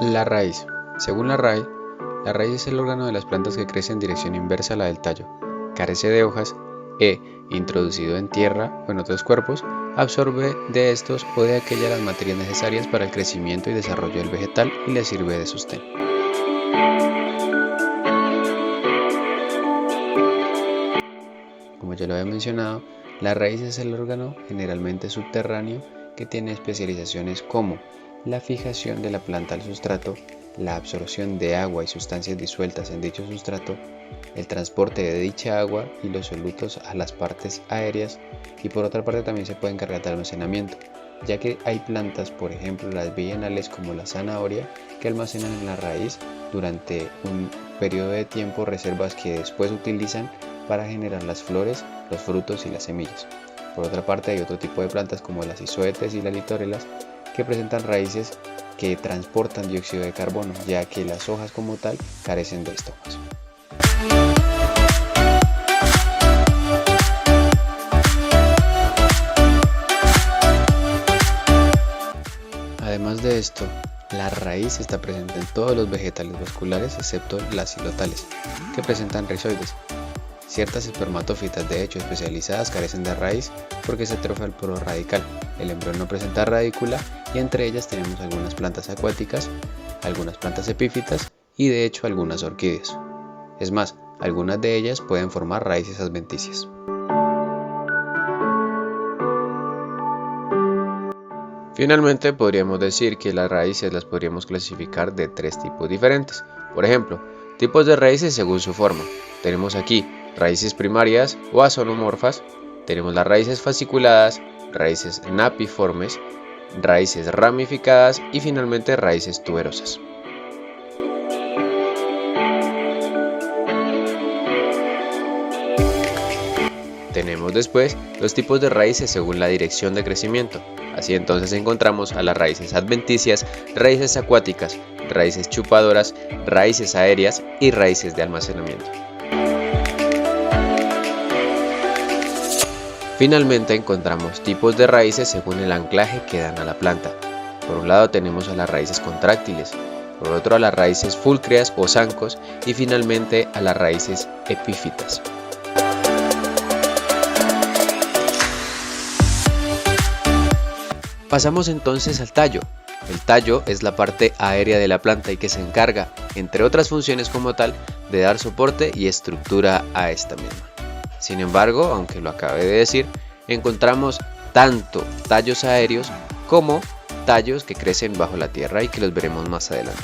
La raíz. Según la RAE, la raíz es el órgano de las plantas que crece en dirección inversa a la del tallo, carece de hojas e, introducido en tierra o en otros cuerpos, absorbe de estos o de aquellas las materias necesarias para el crecimiento y desarrollo del vegetal y le sirve de sostén. Como ya lo había mencionado, la raíz es el órgano generalmente subterráneo que tiene especializaciones como la fijación de la planta al sustrato, la absorción de agua y sustancias disueltas en dicho sustrato, el transporte de dicha agua y los solutos a las partes aéreas, y por otra parte también se puede encargar de almacenamiento, ya que hay plantas, por ejemplo las bienales como la zanahoria, que almacenan en la raíz durante un periodo de tiempo reservas que después utilizan para generar las flores, los frutos y las semillas. Por otra parte hay otro tipo de plantas como las isoetes y las litorelas que presentan raíces que transportan dióxido de carbono, ya que las hojas como tal carecen de estomas. Además de esto, la raíz está presente en todos los vegetales vasculares excepto las xilotales, que presentan rizoides. Ciertas espermatófitas de hecho especializadas carecen de raíz porque se atrofia el poro radical. El embrión no presenta radícula y entre ellas tenemos algunas plantas acuáticas, algunas plantas epífitas y de hecho algunas orquídeas. Es más, algunas de ellas pueden formar raíces adventicias. Finalmente podríamos decir que las raíces las podríamos clasificar de tres tipos diferentes. Por ejemplo, tipos de raíces según su forma. Tenemos aquí raíces primarias o azonomorfas, tenemos las raíces fasciculadas, raíces napiformes, raíces ramificadas y finalmente raíces tuberosas. Tenemos después los tipos de raíces según la dirección de crecimiento. Así entonces encontramos a las raíces adventicias, raíces acuáticas, raíces chupadoras, raíces aéreas y raíces de almacenamiento. Finalmente encontramos tipos de raíces según el anclaje que dan a la planta. Por un lado tenemos a las raíces contráctiles, por otro a las raíces fulcreas o zancos y finalmente a las raíces epífitas. Pasamos entonces al tallo. El tallo es la parte aérea de la planta y que se encarga, entre otras funciones como tal, de dar soporte y estructura a esta misma. Sin embargo, aunque lo acabé de decir, encontramos tanto tallos aéreos como tallos que crecen bajo la tierra y que los veremos más adelante.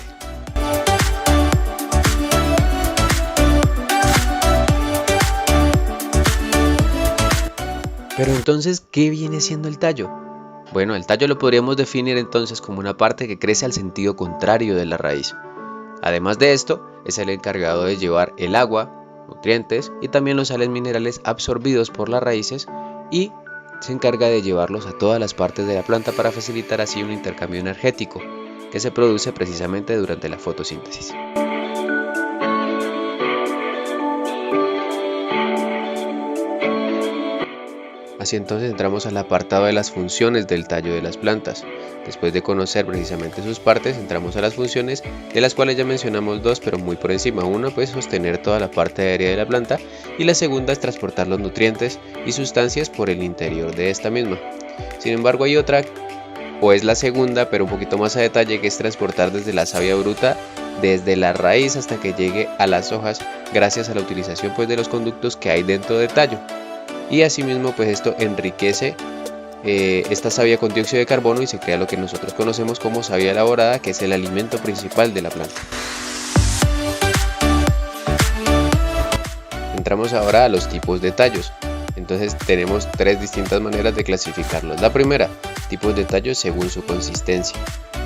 Pero entonces, ¿qué viene siendo el tallo? Bueno, el tallo lo podríamos definir entonces como una parte que crece al sentido contrario de la raíz. Además de esto, es el encargado de llevar el agua, nutrientes y también los sales minerales absorbidos por las raíces y se encarga de llevarlos a todas las partes de la planta para facilitar así un intercambio energético que se produce precisamente durante la fotosíntesis. Así entonces entramos al apartado de las funciones del tallo de las plantas. Después de conocer precisamente sus partes, entramos a las funciones, de las cuales ya mencionamos dos, pero muy por encima. Una pues sostener toda la parte aérea de la planta y la segunda es transportar los nutrientes y sustancias por el interior de esta misma. Sin embargo hay otra, o es la segunda, pero un poquito más a detalle, que es transportar desde la savia bruta, desde la raíz hasta que llegue a las hojas, gracias a la utilización pues de los conductos que hay dentro del tallo. Y asimismo pues esto enriquece esta savia con dióxido de carbono y se crea lo que nosotros conocemos como savia elaborada, que es el alimento principal de la planta. Entramos ahora a los tipos de tallos. Entonces tenemos tres distintas maneras de clasificarlos. La primera, tipos de tallos según su consistencia.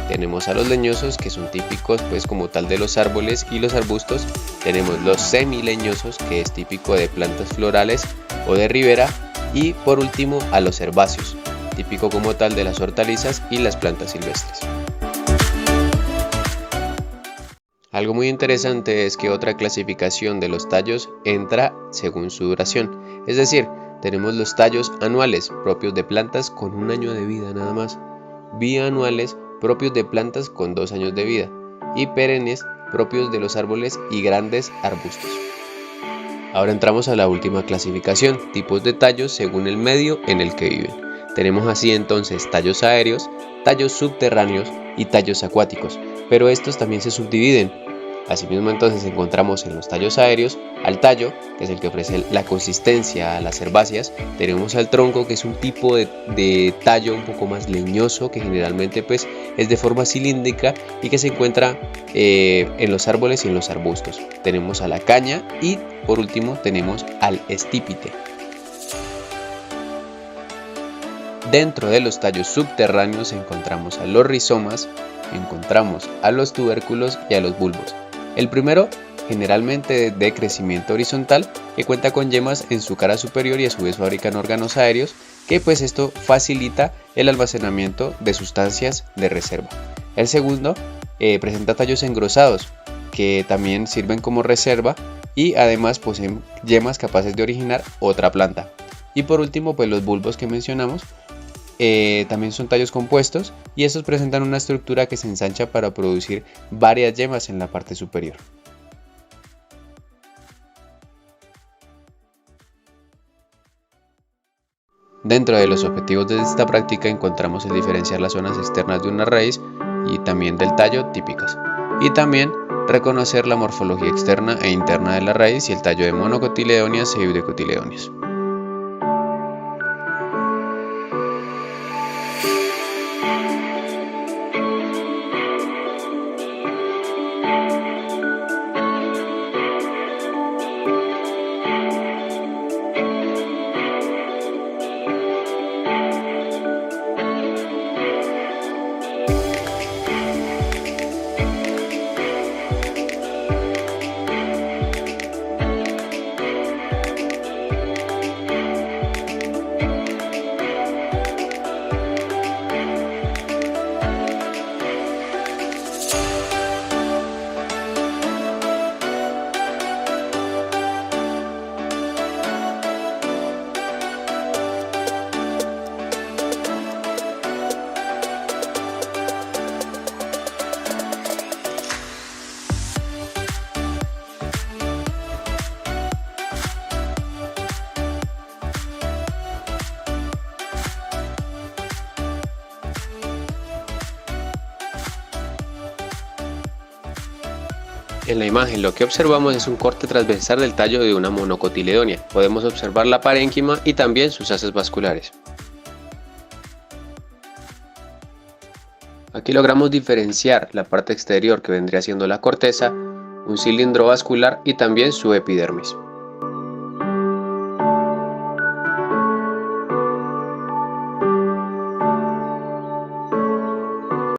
Tenemos a los leñosos, que son típicos pues como tal de los árboles y los arbustos. Tenemos los semileñosos, que es típico de plantas florales o de ribera. Y por último a los herbáceos, típico como tal de las hortalizas y las plantas silvestres. Algo muy interesante es que otra clasificación de los tallos entra según su duración. Es decir, tenemos los tallos anuales, propios de plantas con 1 año de vida nada más. Bianuales, propios de plantas con 2 años de vida. y perennes propios de los árboles y grandes arbustos. Ahora entramos a la última clasificación, tipos de tallos según el medio en el que viven. Tenemos así entonces tallos aéreos, tallos subterráneos y tallos acuáticos, pero estos también se subdividen. Asimismo entonces encontramos en los tallos aéreos al tallo, que es el que ofrece la consistencia a las herbáceas. Tenemos al tronco, que es un tipo de tallo un poco más leñoso, que generalmente pues es de forma cilíndrica y que se encuentra en los árboles y en los arbustos. Tenemos a la caña y por último tenemos al estípite. Dentro de los tallos subterráneos encontramos a los rizomas, encontramos a los tubérculos y a los bulbos. El primero, generalmente de crecimiento horizontal, que cuenta con yemas en su cara superior y a su vez fabrican órganos aéreos, que pues esto facilita el almacenamiento de sustancias de reserva. El segundo presenta tallos engrosados, que también sirven como reserva y además poseen yemas capaces de originar otra planta. Y por último, pues los bulbos que mencionamos también son tallos compuestos y estos presentan una estructura que se ensancha para producir varias yemas en la parte superior. Dentro de los objetivos de esta práctica encontramos el diferenciar las zonas externas de una raíz y también del tallo típicas, y también reconocer la morfología externa e interna de la raíz y el tallo de monocotiledóneas y eudicotiledóneas. En la imagen lo que observamos es un corte transversal del tallo de una monocotiledónea. Podemos observar la parénquima y también sus haces vasculares. Aquí logramos diferenciar la parte exterior, que vendría siendo la corteza, un cilindro vascular y también su epidermis.